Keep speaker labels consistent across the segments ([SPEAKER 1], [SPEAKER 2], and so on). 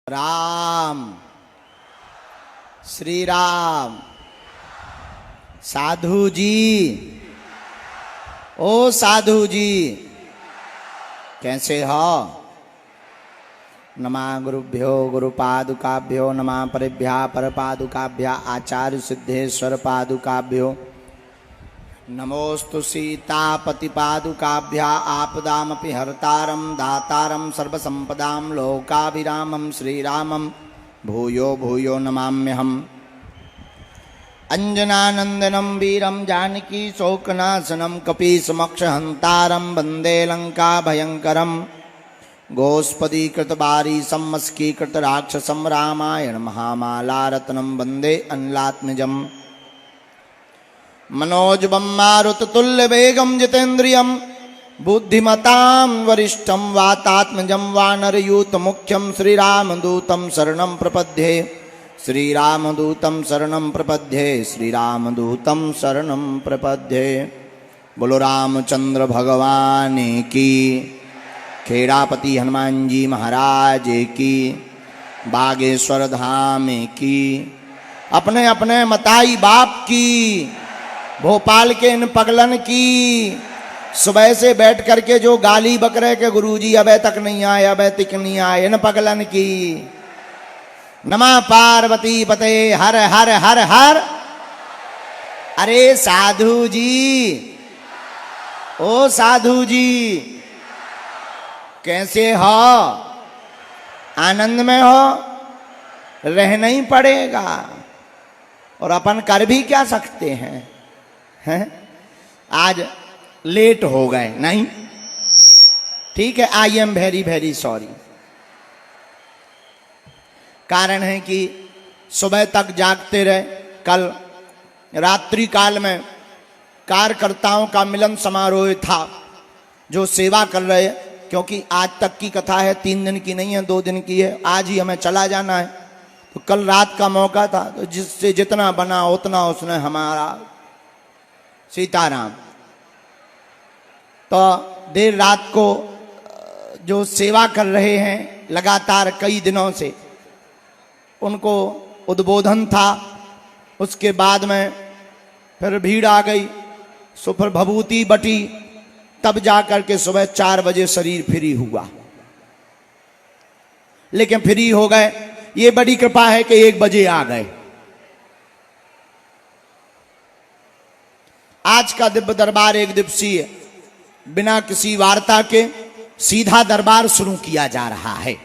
[SPEAKER 1] राम श्री राम। साधु जी, ओ साधु जी कैसे हो? नमः गुरुभ्यो गुरुपादुकाभ्यो नमः परेभ्यः परपादुकाभ्यः आचार्य सिद्धेश्वर पादुकाभ्यो नमोस्तु सीतापतिपादुकाभ्यः आपदामपि हर्तारं दातारं सर्वसंपदां लोकाभिरामं श्रीरामं भूयो भूयो नमाम्यहम्। अंजनानंदनं वीरं जानकी शोकनाशनं कपीसमक्षहन्तारं वन्दे लङ्काभयङ्करं गोस्पदीकृतबारीशं मस्कीकृतराक्षसं रामायण महामालारत्नं वन्दे अनिलात्मजम्। मनोजवं मारुततुल्यवेगं जितेन्द्रियं बुद्धिमतां वरिष्ठं वातात्मजं वानरयूथमुख्यं श्रीरामदूतं शरणं प्रपद्ये श्रीरामदूतं शरणं प्रपद्ये श्रीरामदूतं शरणं प्रपद्ये। बोलो रामचंद्र भगवान की, खेड़ापति हनुमान जी महाराज की, बागेश्वर धाम की, अपने अपने मताई बाप की, भोपाल के इन पगलन की, सुबह से बैठ करके जो गाली बक रहे के गुरुजी अबे तक नहीं आए अबे तक नहीं आए, इन पगलन की। नमः पार्वती पते हर हर हर हर। अरे साधु जी, ओ साधु जी कैसे हो? आनंद में हो? रहना ही पड़ेगा। और अपन कर भी क्या सकते हैं? आज लेट हो गए नहीं, ठीक है, I am very very sorry. कारण है कि सुबह तक जागते रहे। कल रात्रि काल में कार्यकर्ताओं का मिलन समारोह था जो सेवा कर रहे, क्योंकि आज तक की कथा है, 3 दिन की नहीं है, 2 दिन की है। आज ही हमें चला जाना है, तो कल रात का मौका था, तो जिससे जितना बना उतना उसने हमारा सीताराम। तो देर रात को जो सेवा कर रहे हैं लगातार कई दिनों से, उनको उद्बोधन था। उसके बाद में फिर भीड़ आ गई, सो फिर भभूति बटी, तब जाकर के सुबह 4 बजे शरीर फ्री हुआ। लेकिन फ्री हो गए, ये बड़ी कृपा है कि 1 बजे आ गए। आज का दिव्य दरबार 1 दिवसीय, बिना किसी वार्ता के सीधा दरबार शुरू किया जा रहा है।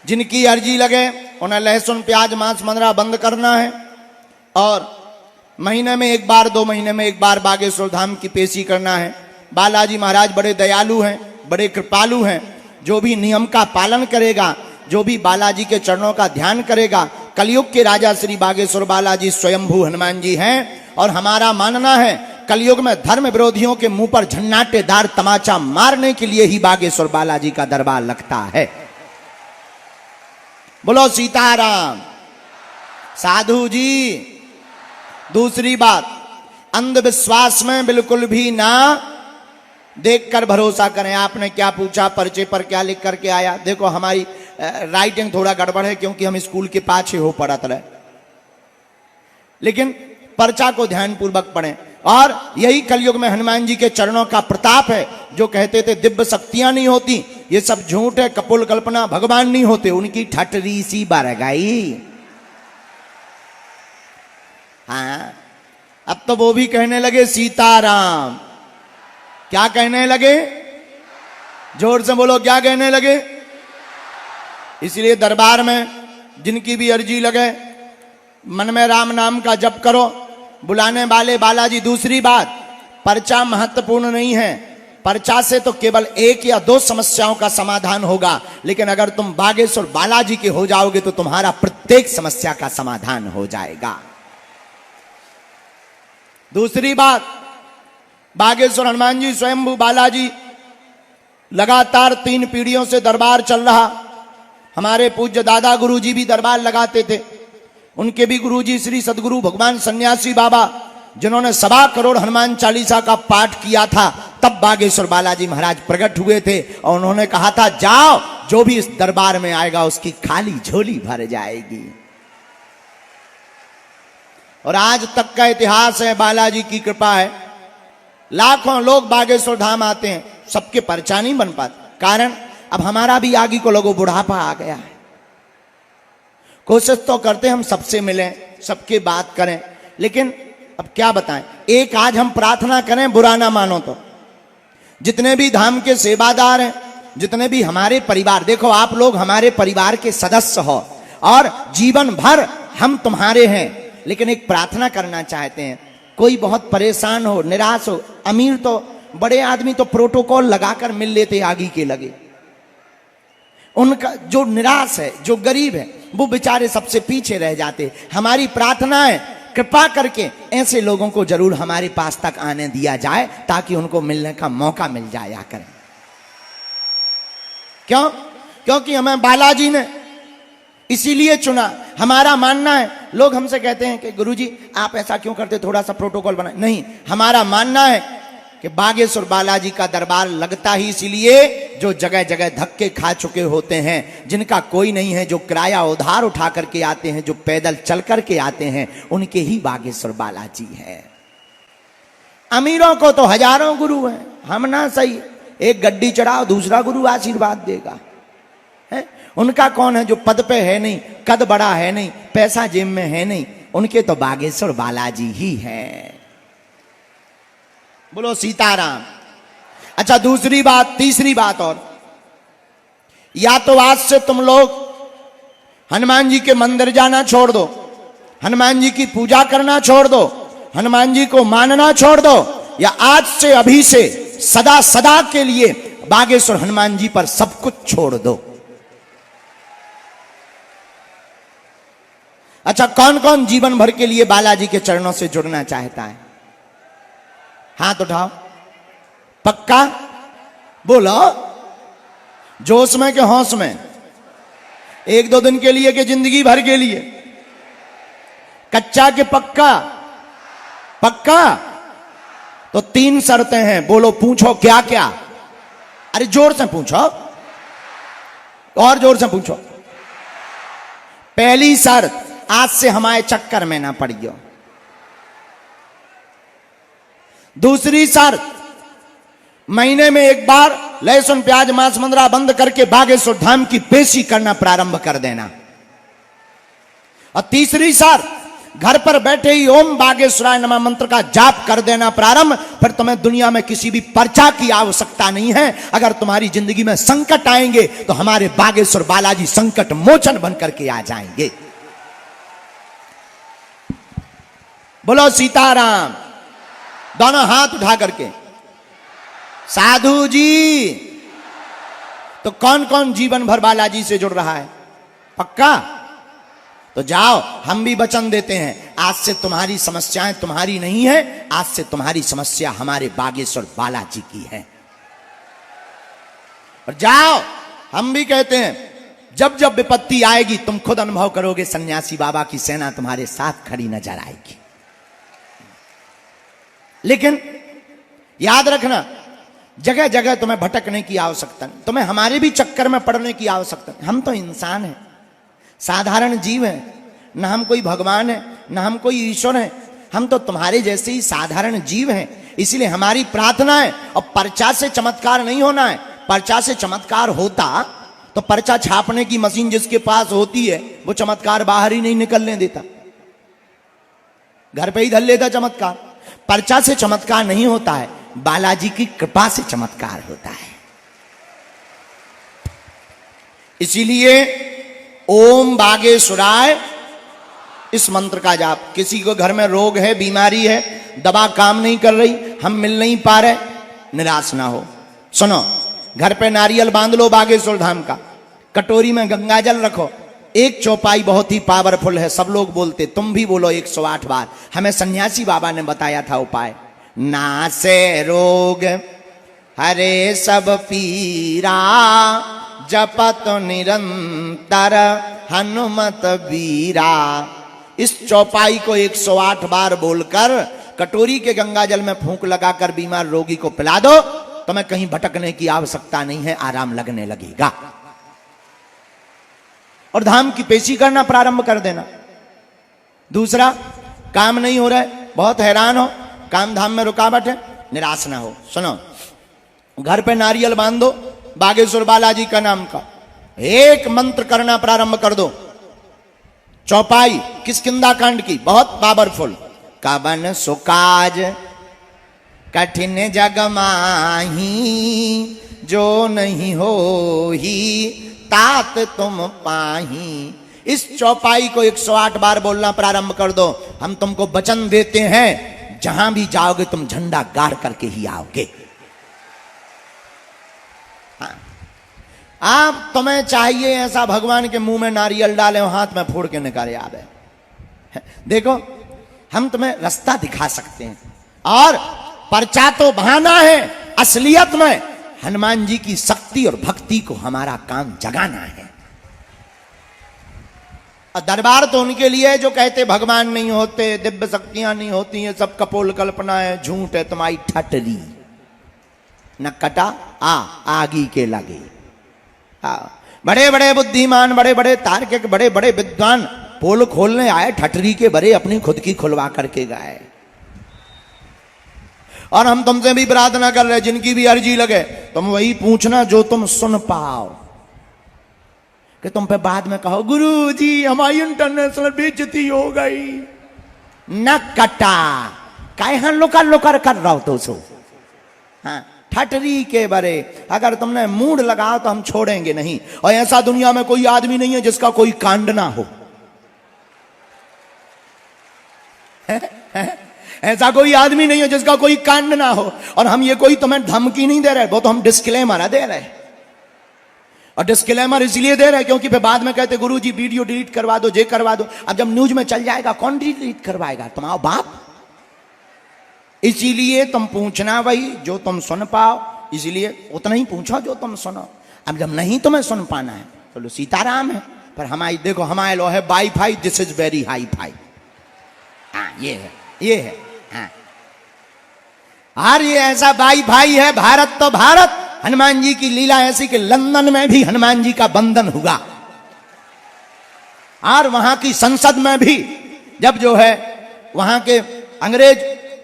[SPEAKER 1] जिनकी अर्जी लगे उन्हें लहसुन प्याज मांस मंदरा बंद करना है, और महीने में 1 बार 2 महीने में 1 बार बागेश्वर धाम की पेशी करना है। बालाजी महाराज बड़े दयालु हैं, बड़े कृपालु हैं। जो भी नियम का पालन करेगा, जो भी बालाजी के चरणों का ध्यान करेगा, कलयुग के राजा श्री बागेश्वर बालाजी स्वयंभू हनुमान जी हैं। और हमारा मानना है कलयुग में धर्म विरोधियों के मुंह पर झन्नाटेदार तमाचा मारने के लिए ही बागेश्वर बालाजी का दरबार लगता है। बोलो सीताराम। साधु जी, दूसरी बात, अंधविश्वास में बिल्कुल भी ना देखकर भरोसा करें। आपने क्या पूछा, पर्चे पर क्या लिख करके आया? देखो हमारी राइटिंग थोड़ा गड़बड़ है, क्योंकि हम स्कूल के पाछे हो पढ़त रहे, लेकिन पर्चा को ध्यानपूर्वक पढ़ें। और यही कलयुग में हनुमान जी के चरणों का प्रताप है। जो कहते थे दिव्य शक्तियां नहीं होती, ये सब झूठ है, कपोल कल्पना, भगवान नहीं होते, उनकी ठटरी सी बर गई। हाँ, अब तो वो भी कहने लगे सीताराम। क्या कहने लगे? जोर से बोलो, क्या कहने लगे? इसलिए दरबार में जिनकी भी अर्जी लगे, मन में राम नाम का जप करो, बुलाने वाले बालाजी। दूसरी बात, पर्चा महत्वपूर्ण नहीं है। पर्चा से तो केवल 1 या 2 समस्याओं का समाधान होगा, लेकिन अगर तुम बागेश्वर बालाजी के हो जाओगे तो तुम्हारा प्रत्येक समस्या का समाधान हो जाएगा। दूसरी बात, बागेश्वर हनुमान जी स्वयंभू बालाजी, लगातार 3 पीढ़ियों से दरबार चल रहा। हमारे पूज्य दादा गुरुजी भी दरबार लगाते थे। उनके भी गुरुजी श्री सदगुरु भगवान सन्यासी बाबा, जिन्होंने 1.25 करोड़ हनुमान चालीसा का पाठ किया था, तब बागेश्वर बालाजी महाराज प्रकट हुए थे और उन्होंने कहा था, जाओ जो भी इस दरबार में आएगा उसकी खाली झोली भर जाएगी। और आज तक का इतिहास है, बालाजी की कृपा है। लाखों लोग बागेश्वर धाम आते हैं, सबके पर्चा नहीं बन पाते। कारण अब हमारा भी आगे को लोगों बुढ़ापा आ गया है। कोशिश तो करते हम सबसे मिलें, सबकी बात करें, लेकिन अब क्या बताएं। एक आज हम प्रार्थना करें, बुरा ना मानो तो, जितने भी धाम के सेवादार हैं, जितने भी हमारे परिवार, देखो आप लोग हमारे परिवार के सदस्य हो और जीवन भर हम तुम्हारे हैं, लेकिन एक प्रार्थना करना चाहते हैं। कोई बहुत परेशान हो, निराश हो, अमीर तो बड़े आदमी तो प्रोटोकॉल लगाकर मिल लेते आगे के लगे। उनका जो निराश है, जो गरीब है, वो बेचारे सबसे पीछे रह जाते। हमारी प्रार्थना है, कृपा करके ऐसे लोगों को जरूर हमारे पास तक आने दिया जाए ताकि उनको मिलने का मौका मिल जाया करे। क्यों? क्योंकि हमें बालाजी ने इसीलिए चुना। हमारा मानना है, लोग हमसे कहते हैं कि गुरुजी आप ऐसा क्यों करते, थोड़ा सा प्रोटोकॉल बनाए। नहीं, हमारा मानना है कि बागेश्वर बालाजी का दरबार लगता ही इसीलिए जो जगह जगह धक्के खा चुके होते हैं, जिनका कोई नहीं है, जो किराया उधार उठा करके आते हैं, जो पैदल चल करके आते हैं, उनके ही बागेश्वर बालाजी है। अमीरों को तो हजारों गुरु हैं, हम ना सही, एक गड्डी चढ़ाओ दूसरा गुरु आशीर्वाद देगा है? उनका कौन है जो पद पे है नहीं, कद बड़ा है नहीं, पैसा जेब में है नहीं, उनके तो बागेश्वर बालाजी ही है। बोलो सीताराम। अच्छा दूसरी बात, तीसरी बात और, या तो आज से तुम लोग हनुमान जी के मंदिर जाना छोड़ दो, हनुमान जी की पूजा करना छोड़ दो, हनुमान जी को मानना छोड़ दो, या आज से अभी से सदा सदा के लिए बागेश्वर हनुमान जी पर सब कुछ छोड़ दो। अच्छा कौन कौन जीवन भर के लिए बालाजी के चरणों से जुड़ना चाहता है? हाथ उठाओ। पक्का बोलो, जोश में के होश में? एक दो दिन के लिए कि जिंदगी भर के लिए? कच्चा के पक्का? पक्का। तो 3 शर्तें हैं, बोलो पूछो क्या क्या? अरे जोर से पूछो, और जोर से पूछो। पहली शर्त, आज से हमारे चक्कर में ना पड़ियो। दूसरी शर्त, महीने में एक बार लहसुन प्याज मांस मंदरा बंद करके बागेश्वर धाम की पेशी करना प्रारंभ कर देना। और तीसरी शर्त, घर पर बैठे ही ओम बागेश्वराय नमः मंत्र का जाप कर देना प्रारंभ। फिर तुम्हें दुनिया में किसी भी पर्चा की आवश्यकता नहीं है। अगर तुम्हारी जिंदगी में संकट आएंगे तो हमारे बागेश्वर बालाजी संकट मोचन बन करके आ जाएंगे। बोलो सीताराम। दोनों हाथ उठा करके। साधु जी, तो कौन कौन जीवन भर बालाजी से जुड़ रहा है? पक्का? तो जाओ, हम भी वचन देते हैं, आज से तुम्हारी समस्याएं तुम्हारी नहीं है, आज से तुम्हारी समस्या हमारे बागेश्वर बालाजी की है। और जाओ, हम भी कहते हैं, जब जब विपत्ति आएगी तुम खुद अनुभव करोगे, सन्यासी बाबा की सेना तुम्हारे साथ खड़ी नजर आएगी। लेकिन याद रखना, जगह जगह तुम्हें भटकने की आवश्यकता नहीं, तुम्हें हमारे भी चक्कर में पड़ने की आवश्यकता नहीं। हम तो इंसान हैं, साधारण जीव हैं, न हम कोई भगवान है, न हम कोई ईश्वर है, हम तो तुम्हारे जैसे ही साधारण जीव हैं। इसलिए हमारी प्रार्थना है, और पर्चा से चमत्कार नहीं होना है। पर्चा से चमत्कार होता तो पर्चा छापने की मशीन जिसके पास होती है वो चमत्कार बाहर ही नहीं निकलने देता, घर पे ही धर लेता चमत्कार। पर्चा से चमत्कार नहीं होता है, बालाजी की कृपा से चमत्कार होता है। इसीलिए ओम बागेश्वराय इस मंत्र का जाप। किसी को घर में रोग है, बीमारी है, दवा काम नहीं कर रही, हम मिल नहीं पा रहे, निराश ना हो। सुनो, घर पे नारियल बांध लो बागेश्वर धाम का, कटोरी में गंगा जल रखो, एक चौपाई बहुत ही पावरफुल है, सब लोग बोलते, तुम भी बोलो 108 बार। हमें सन्यासी बाबा ने बताया था उपाय। नासे रोग हरे सब पीरा, जपत निरंतर हनुमत वीरा। इस चौपाई को 108 बार बोलकर कटोरी के गंगा जल में फूंक लगाकर बीमार रोगी को पिला दो, तुम्हें कहीं भटकने की आवश्यकता नहीं है, आराम लगने लगेगा। और धाम की पेशी करना प्रारंभ कर देना। दूसरा, काम नहीं हो रहा है, बहुत हैरान हो, काम धाम में रुकावट है, निराश ना हो। सुनो, घर पे नारियल बांध दो बागेश्वर बालाजी का नाम का, एक मंत्र करना प्रारंभ कर दो। चौपाई किष्किंधा कांड की बहुत पावरफुल। कबन सुकाज कठिन जग माही, जो नहीं हो ही तात तुम पाही। इस चौपाई को 108 बार बोलना प्रारंभ कर दो। हम तुमको वचन देते हैं, जहां भी जाओगे तुम झंडा गाड़ करके ही आओगे। हाँ। आप तुम्हें चाहिए ऐसा भगवान के मुंह में नारियल डाले, हाथ में फोड़ के निकाले आवे। देखो, हम तुम्हें रास्ता दिखा सकते हैं, और पर्चा तो बहाना है, असलियत में हनुमान जी की शक्ति और भक्ति को हमारा काम जगाना है। और दरबार तो उनके लिए है जो कहते भगवान नहीं होते, दिव्य शक्तियां नहीं होती, ये सब कपोल कल्पना है, झूठ है, तुम्हारी ठटरी न कटा आगी के लगे। बड़े बड़े बुद्धिमान, बड़े बड़े तार्किक, बड़े बड़े विद्वान पोल खोलने आए, ठटरी के बड़े अपनी खुद की खुलवा करके गए। और हम तुमसे भी प्रार्थना कर रहे, जिनकी भी अर्जी लगे तुम वही पूछना जो तुम सुन पाओ, कि तुम पे बाद में कहो गुरु जी हमारी इंटरनेशनल बेइज्जती हो गई। न कटा काहे लोकर लोकर कर रहा हो तो सो। हाँ, ठटरी के बरे, अगर तुमने मूड लगाओ तो हम छोड़ेंगे नहीं। और ऐसा दुनिया में कोई आदमी नहीं है जिसका कोई कांड ना हो। ऐसा कोई आदमी नहीं है जिसका कोई कांड ना हो। और हम ये कोई तुम्हें धमकी नहीं दे रहे, वो तो हम डिस्क्लेमर दे रहे। और डिस्क्लेमर इसलिए दे रहे क्योंकि फिर बाद में कहते गुरु जी वीडियो डिलीट करवा दो, जे करवा दो। अब जब न्यूज में चल जाएगा कौन डिलीट करवाएगा, तुम्हारा बाप। इसीलिए तुम पूछना वही जो तुम सुन पाओ, इसलिए उतना ही पूछो जो तुम सुनो। अब जब नहीं तुम्हें सुन पाना है तो लो सीताराम है। पर हमारी देखो, हमारे लो है wifi, this is very hi fi. हाँ, ये है। हाँ, और ये ऐसा वाईफाई है, भारत तो भारत। हनुमान जी की लीला ऐसी कि लंदन में भी हनुमान जी का बंधन हुआ, और वहां की संसद में भी जब जो है वहां के अंग्रेज,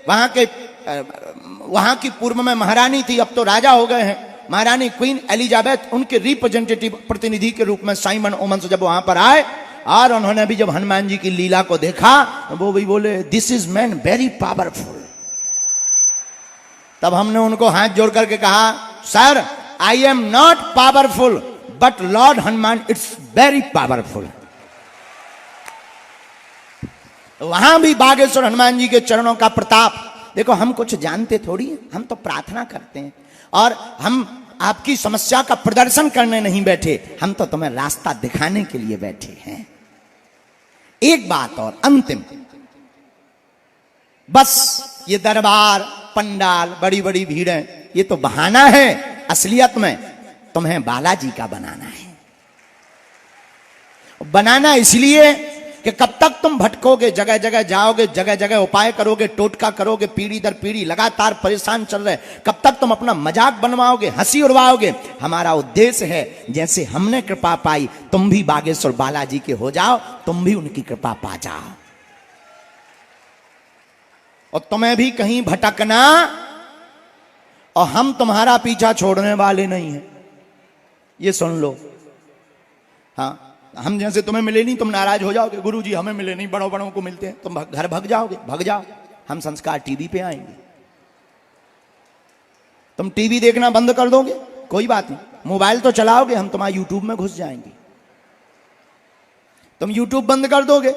[SPEAKER 1] वहां की पूर्व में महारानी थी, अब तो राजा हो गए हैं, महारानी क्वीन एलिजाबेथ, उनके रिप्रेजेंटेटिव प्रतिनिधि के रूप में साइमन ओमन्स जब वहां पर आए, और उन्होंने भी जब हनुमान जी की लीला को देखा तो वो भी बोले this is man very powerful. तब हमने उनको हाथ जोड़ करके कहा, sir I am not powerful but Lord Hanuman it's very powerful. वहां भी बागेश्वर हनुमान जी के चरणों का प्रताप देखो। हम कुछ जानते थोड़ी, हम तो प्रार्थना करते हैं, और हम आपकी समस्या का प्रदर्शन करने नहीं बैठे, हम तो तुम्हें रास्ता दिखाने के लिए बैठे हैं। एक बात और अंतिम, बस ये दरबार, पंडाल, बड़ी बड़ी भीड़ें, ये तो बहाना है। असलियत में तुम्हें बालाजी का बनाना है। बनाना इसलिए कि कब तक तुम भटकोगे, जगह जगह जाओगे, जगह जगह उपाय करोगे, टोटका करोगे, पीढ़ी दर पीढ़ी लगातार परेशान चल रहे, कब तक तुम अपना मजाक बनवाओगे, हंसी उड़वाओगे। हमारा उद्देश्य है जैसे हमने कृपा पाई तुम भी बागेश्वर बालाजी के हो जाओ, तुम भी उनकी कृपा पा जाओ, और तुम्हें भी कहीं भटकना, और हम तुम्हारा पीछा छोड़ने वाले नहीं हैं, ये सुन लो। हाँ, हम जैसे तुम्हें मिले नहीं तुम नाराज हो जाओगे, गुरुजी हमें मिले नहीं, बड़ों बड़ों को मिलते हैं, तुम घर भग जाओगे, भग जाओ। हम संस्कार टीवी पे आएंगे, तुम टीवी देखना बंद कर दोगे, कोई बात नहीं, मोबाइल तो चलाओगे, हम तुम्हारे यूट्यूब में घुस जाएंगे। तुम यूट्यूब बंद कर दोगे,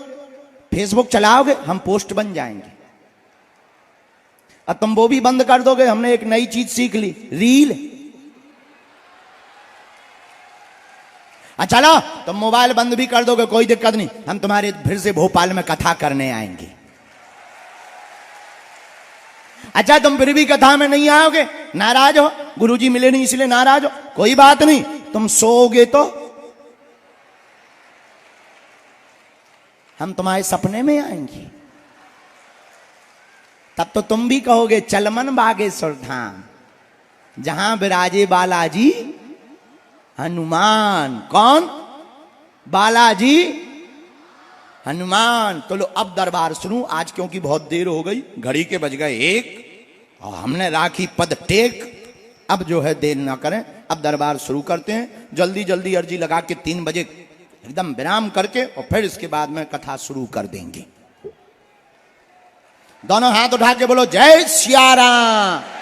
[SPEAKER 1] फेसबुक चलाओगे, हम पोस्ट बन जाएंगे। और तुम वो भी बंद कर दोगे, हमने एक नई चीज सीख ली, रील। अच्छा, चलो तुम मोबाइल बंद भी कर दोगे, कोई दिक्कत नहीं, हम तुम्हारे फिर से भोपाल में कथा करने आएंगे। अच्छा, तुम फिर भी कथा में नहीं आओगे, नाराज हो, गुरुजी मिले नहीं इसलिए नाराज हो, कोई बात नहीं, तुम सोओगे तो हम तुम्हारे सपने में आएंगे। तब तो तुम भी कहोगे चलमन बागेश्वर धाम, जहां विराजे बालाजी हनुमान। कौन? बालाजी हनुमान। तो लो अब दरबार सुनू आज, क्योंकि बहुत देर हो गई, घड़ी के बज गए 1 और हमने राखी पद टेक। अब जो है देर ना करें, अब दरबार शुरू करते हैं। जल्दी जल्दी अर्जी लगा के 3 बजे एकदम विराम करके और फिर इसके बाद में कथा शुरू कर देंगे। दोनों हाथ उठा के बोलो जय सिया राम।